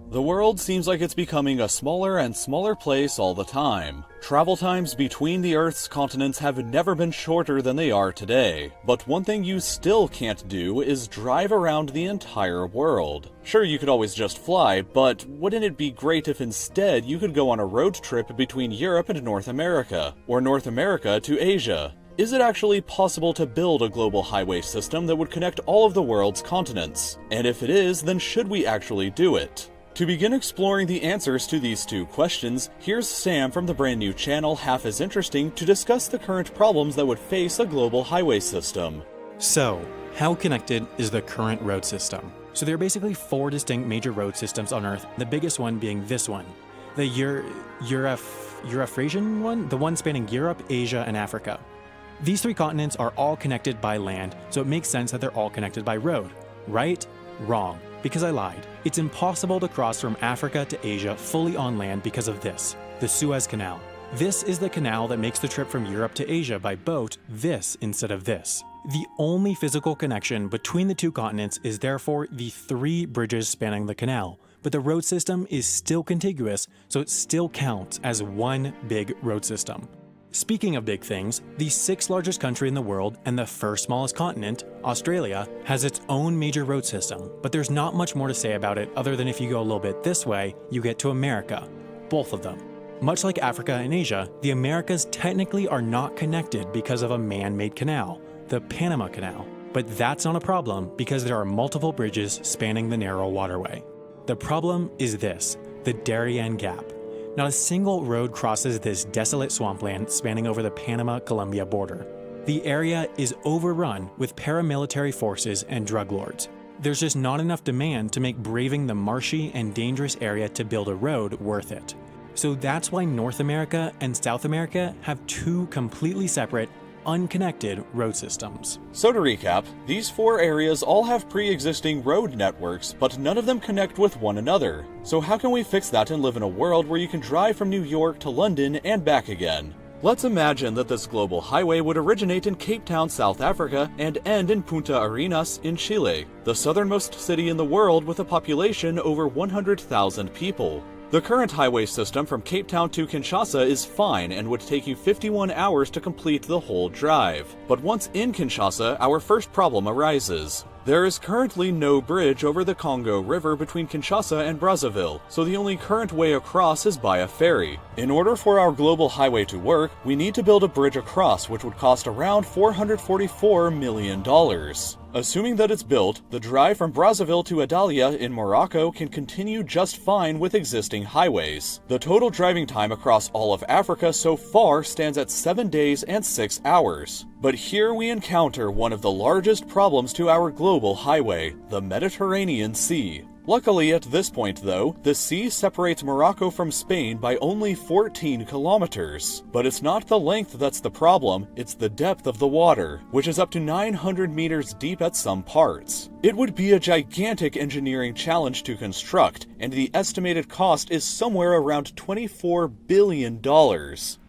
The world seems like it's becoming a smaller and smaller place all the time. Travel times between the Earth's continents have never been shorter than they are today, but one thing you still can't do is drive around the entire world. Sure, you could always just fly, but wouldn't it be great if instead you could go on a road trip between Europe and North America, or North America to Asia? Is it actually possible to build a global highway system that would connect all of the world's continents? And if it is, then should we actually do it? To begin exploring the answers to these two questions, here's Sam from the brand new channel Half as Interesting to discuss the current problems that would face a global highway system. So, how connected is the current road system? So there are basically 4 distinct major road systems on Earth, the biggest one being this one. The Eurasian one? The one spanning Europe, Asia, and Africa. These 3 continents are all connected by land, so it makes sense that they're all connected by road. Right? Wrong. Because I lied. It's impossible to cross from Africa to Asia fully on land because of this, the Suez Canal. This is the canal that makes the trip from Europe to Asia by boat this instead of this. The only physical connection between the 2 continents is therefore the 3 bridges spanning the canal, but the road system is still contiguous, so it still counts as one big road system. Speaking of big things, the 6th largest country in the world and the 1st smallest continent, Australia, has its own major road system, but there's not much more to say about it other than if you go a little bit this way, you get to America, both of them. Much like Africa and Asia, the Americas technically are not connected because of a man-made canal, the Panama Canal. But that's not a problem because there are multiple bridges spanning the narrow waterway. The problem is this, the Darien Gap. Not a single road crosses this desolate swampland spanning over the Panama-Colombia border. The area is overrun with paramilitary forces and drug lords. There's just not enough demand to make braving the marshy and dangerous area to build a road worth it. So that's why North America and South America have 2 completely separate, unconnected road systems. So to recap, these 4 areas all have pre-existing road networks, but none of them connect with one another. So how can we fix that and live in a world where you can drive from New York to London and back again? Let's imagine that this global highway would originate in Cape Town, South Africa, and end in Punta Arenas in Chile, the southernmost city in the world with a population over 100,000 people. The current highway system from Cape Town to Kinshasa is fine and would take you 51 hours to complete the whole drive. But once in Kinshasa, our first problem arises. There is currently no bridge over the Congo River between Kinshasa and Brazzaville, so the only current way across is by a ferry. In order for our global highway to work, we need to build a bridge across, which would cost around $444 million. Assuming that it's built, the drive from Brazzaville to Adalia in Morocco can continue just fine with existing highways. The total driving time across all of Africa so far stands at 7 days and 6 hours. But here we encounter one of the largest problems to our global highway, the Mediterranean Sea. Luckily at this point though, the sea separates Morocco from Spain by only 14 kilometers. But it's not the length that's the problem, it's the depth of the water, which is up to 900 meters deep at some parts. It would be a gigantic engineering challenge to construct, and the estimated cost is somewhere around $24 billion.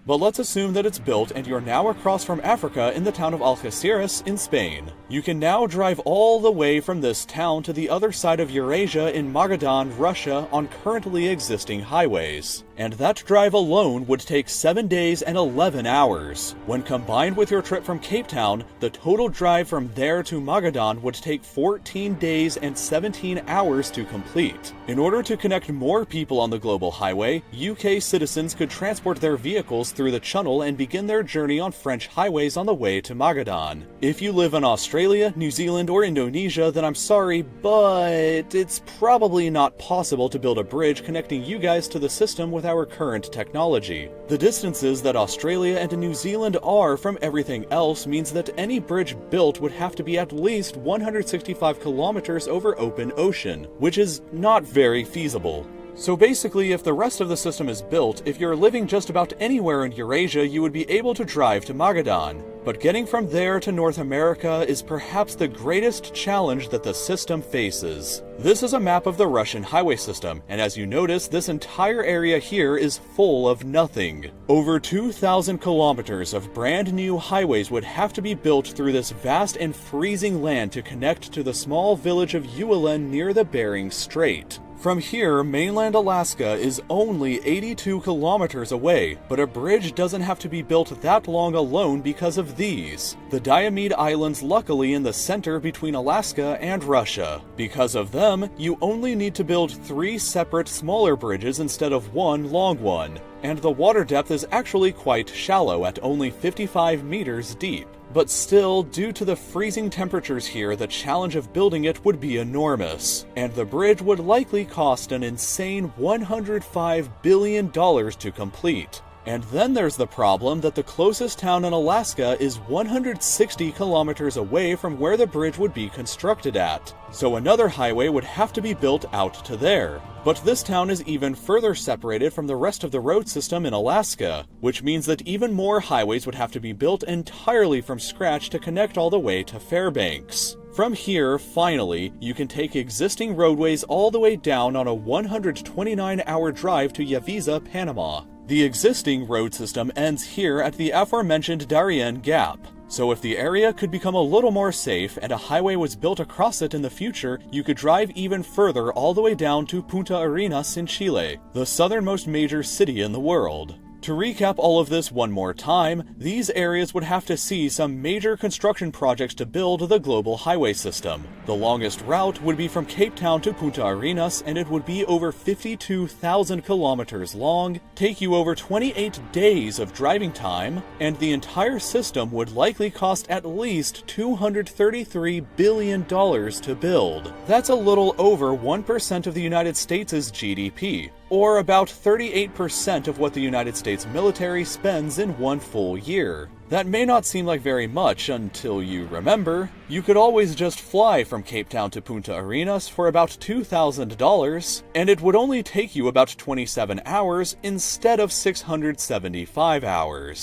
But let's assume that it's built and you're now across from Africa in the town of Algeciras in Spain. You can now drive all the way from this town to the other side of Eurasia in Magadan, Russia on currently existing highways. And that drive alone would take 7 days and 11 hours. When combined with your trip from Cape Town, the total drive from there to Magadan would take 14 days and 17 hours to complete. In order to connect more people on the global highway, UK citizens could transport their vehicles through the Channel and begin their journey on French highways on the way to Magadan. If you live in Australia, New Zealand, or Indonesia, then I'm sorry, but it's probably not possible to build a bridge connecting you guys to the system with our current technology. The distances that Australia and New Zealand are from everything else means that any bridge built would have to be at least 165 kilometers over open ocean, which is not very feasible. So basically, if the rest of the system is built, if you're living just about anywhere in Eurasia, you would be able to drive to Magadan. But getting from there to North America is perhaps the greatest challenge that the system faces. This is a map of the Russian highway system, and as you notice, this entire area here is full of nothing. Over 2,000 kilometers of brand new highways would have to be built through this vast and freezing land to connect to the small village of Uelen near the Bering Strait. From here, mainland Alaska is only 82 kilometers away, but a bridge doesn't have to be built that long alone because of these. The Diomede Islands luckily in the center between Alaska and Russia. Because of them, you only need to build 3 separate smaller bridges instead of one long one. And the water depth is actually quite shallow at only 55 meters deep. But still, due to the freezing temperatures here, the challenge of building it would be enormous, and the bridge would likely cost an insane $105 billion to complete. And then there's the problem that the closest town in Alaska is 160 kilometers away from where the bridge would be constructed at, so another highway would have to be built out to there. But this town is even further separated from the rest of the road system in Alaska, which means that even more highways would have to be built entirely from scratch to connect all the way to Fairbanks. From here, finally, you can take existing roadways all the way down on a 129-hour drive to Yavisa, Panama. The existing road system ends here at the aforementioned Darien Gap. So if the area could become a little more safe and a highway was built across it in the future, you could drive even further all the way down to Punta Arenas in Chile, the southernmost major city in the world. To recap all of this one more time, these areas would have to see some major construction projects to build the global highway system. The longest route would be from Cape Town to Punta Arenas, and it would be over 52,000 kilometers long, take you over 28 days of driving time, and the entire system would likely cost at least $233 billion to build. That's a little over 1% of the United States' GDP. Or about 38% of what the United States military spends in one full year. That may not seem like very much until you remember, you could always just fly from Cape Town to Punta Arenas for about $2,000, and it would only take you about 27 hours instead of 675 hours.